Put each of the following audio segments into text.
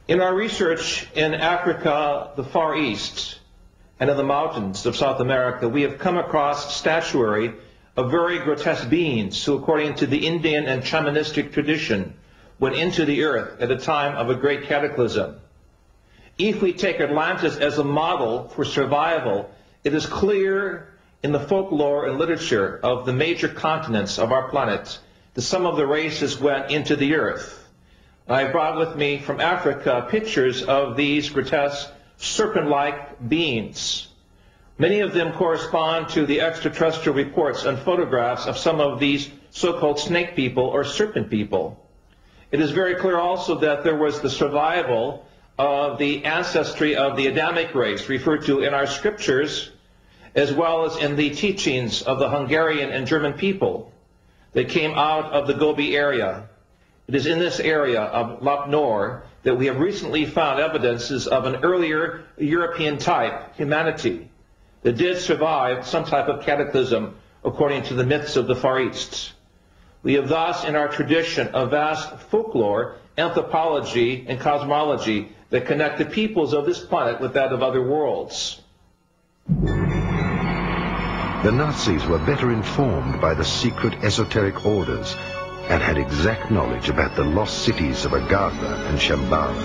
In our research in Africa, the Far East, and in the mountains of South America, we have come across statuary of very grotesque beings who, according to the Indian and shamanistic tradition, went into the earth at a time of a great cataclysm. If we take Atlantis as a model for survival, it is clear in the folklore and literature of the major continents of our planet that some of the races went into the earth. I brought with me from Africa pictures of these grotesque serpent-like beings. Many of them correspond to the extraterrestrial reports and photographs of some of these so-called snake people or serpent people. It is very clear also that there was the survival of the ancestry of the Adamic race, referred to in our scriptures, as well as in the teachings of the Hungarian and German people that came out of the Gobi area. It is in this area of Lac Nord that we have recently found evidences of an earlier European type humanity that did survive some type of cataclysm according to the myths of the Far East. We have thus in our tradition a vast folklore, anthropology, and cosmology that connect the peoples of this planet with that of other worlds. The Nazis were better informed by the secret esoteric orders and had exact knowledge about the lost cities of Agartha and Shambhala.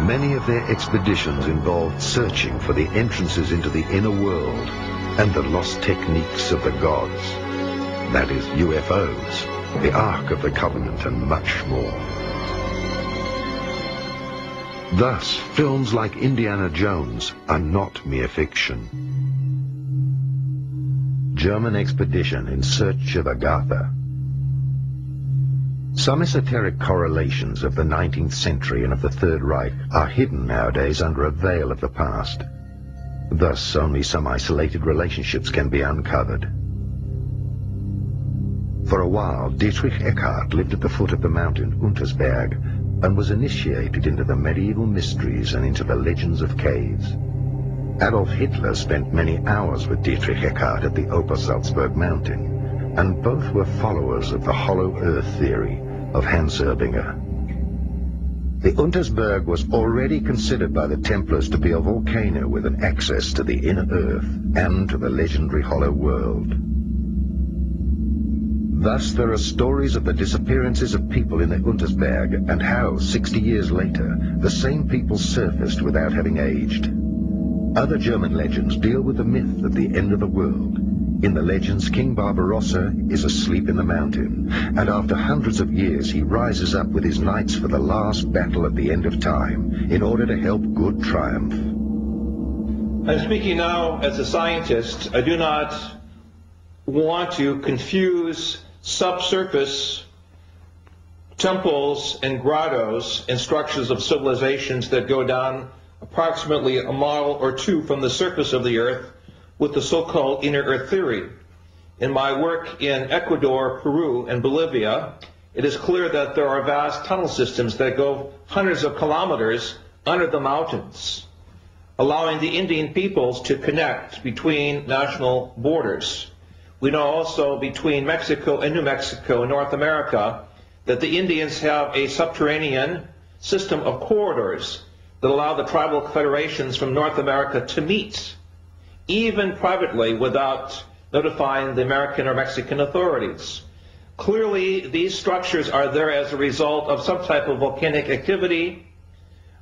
Many of their expeditions involved searching for the entrances into the inner world and the lost techniques of the gods. That is, UFOs, the Ark of the Covenant, and much more. Thus, films like Indiana Jones are not mere fiction. German expedition in search of Agartha. Some esoteric correlations of the 19th century and of the Third Reich are hidden nowadays under a veil of the past. Thus, only some isolated relationships can be uncovered. For a while, Dietrich Eckart lived at the foot of the mountain Untersberg and was initiated into the medieval mysteries and into the legends of caves. Adolf Hitler spent many hours with Dietrich Eckart at the Obersalzberg mountain, and both were followers of the hollow earth theory of Hans Erbinger. The Untersberg was already considered by the Templars to be a volcano with an access to the inner earth and to the legendary hollow world. Thus, there are stories of the disappearances of people in the Untersberg and how, 60 years later, the same people surfaced without having aged. Other German legends deal with the myth of the end of the world. In the legends, King Barbarossa is asleep in the mountain, and after hundreds of years he rises up with his knights for the last battle at the end of time, in order to help good triumph. I'm speaking now as a scientist. I do not want to confuse subsurface temples and grottos and structures of civilizations that go down approximately a mile or two from the surface of the earth with the so-called inner earth theory. In my work in Ecuador, Peru, and Bolivia, it is clear that there are vast tunnel systems that go hundreds of kilometers under the mountains, allowing the Indian peoples to connect between national borders. We know also between Mexico and New Mexico in North America that the Indians have a subterranean system of corridors that allow the tribal federations from North America to meet, even privately, without notifying the American or Mexican authorities. Clearly, these structures are there as a result of some type of volcanic activity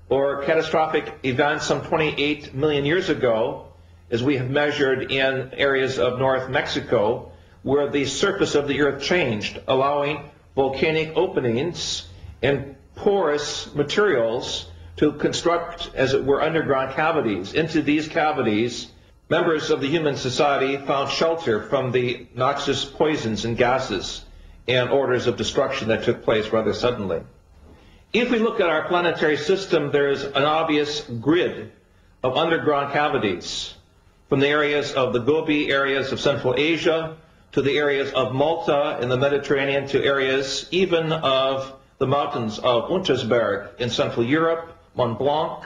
or catastrophic events some 28 million years ago, as we have measured in areas of North Mexico, where the surface of the earth changed, allowing volcanic openings and porous materials to construct, as it were, underground cavities. Into these cavities, members of the human society found shelter from the noxious poisons and gases and orders of destruction that took place rather suddenly. If we look at our planetary system, there is an obvious grid of underground cavities, from the areas of the Gobi areas of Central Asia to the areas of Malta in the Mediterranean to areas even of the mountains of Untersberg in Central Europe, Mont Blanc,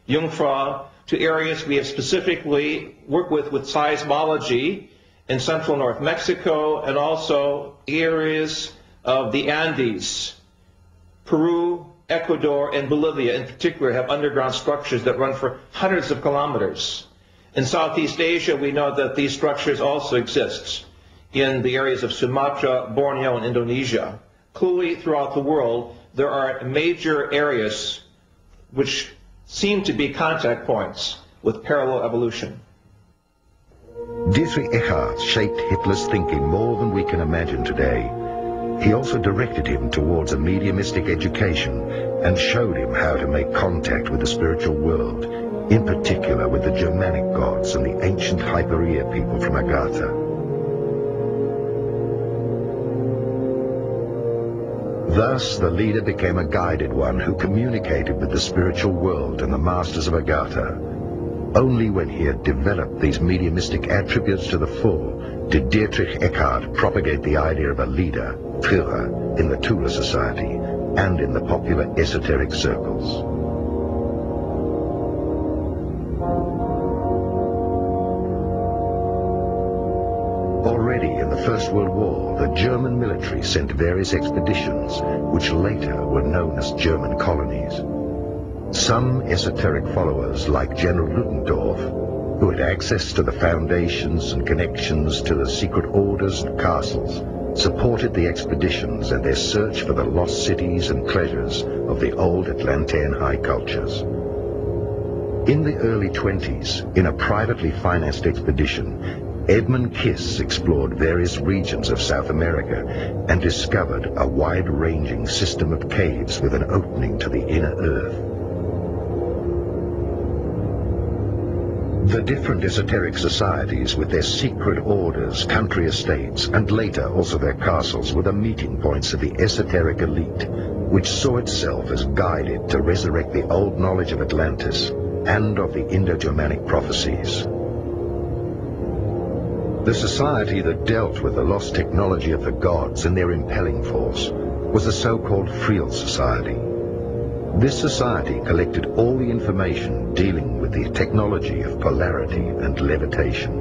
Jungfrau, to areas we have specifically worked with seismology in central North Mexico, and also areas of the Andes, Peru, Ecuador, and Bolivia in particular have underground structures that run for hundreds of kilometers. In Southeast Asia, we know that these structures also exist in the areas of Sumatra, Borneo, and Indonesia. Clearly, throughout the world, there are major areas which seem to be contact points with parallel evolution. Dietrich Eckart shaped Hitler's thinking more than we can imagine today. He also directed him towards a mediumistic education and showed him how to make contact with the spiritual world, in particular with the Germanic gods and the ancient Hypereia people from Agartha. Thus, the leader became a guided one who communicated with the spiritual world and the masters of Agartha. Only when he had developed these mediumistic attributes to the full did Dietrich Eckart propagate the idea of a leader, Führer, in the Thule Society and in the popular esoteric circles. Already in the First World War, the German military sent various expeditions, which later were known as German colonies. Some esoteric followers, like General Ludendorff, who had access to the foundations and connections to the secret orders and castles, supported the expeditions and their search for the lost cities and treasures of the old Atlantean high cultures. In the early 20s, in a privately financed expedition, Edmund Kiss explored various regions of South America and discovered a wide-ranging system of caves with an opening to the inner earth. The different esoteric societies with their secret orders, country estates, and later also their castles were the meeting points of the esoteric elite, which saw itself as guided to resurrect the old knowledge of Atlantis and of the Indo-Germanic prophecies. The society that dealt with the lost technology of the gods and their impelling force was the so-called Friel Society. This society collected all the information dealing with the technology of polarity and levitation.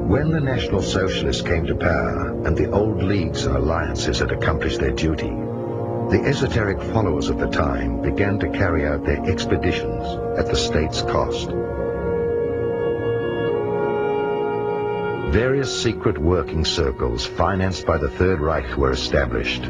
When the National Socialists came to power and the old leagues and alliances had accomplished their duty, the esoteric followers of the time began to carry out their expeditions at the state's cost. Various secret working circles financed by the Third Reich were established.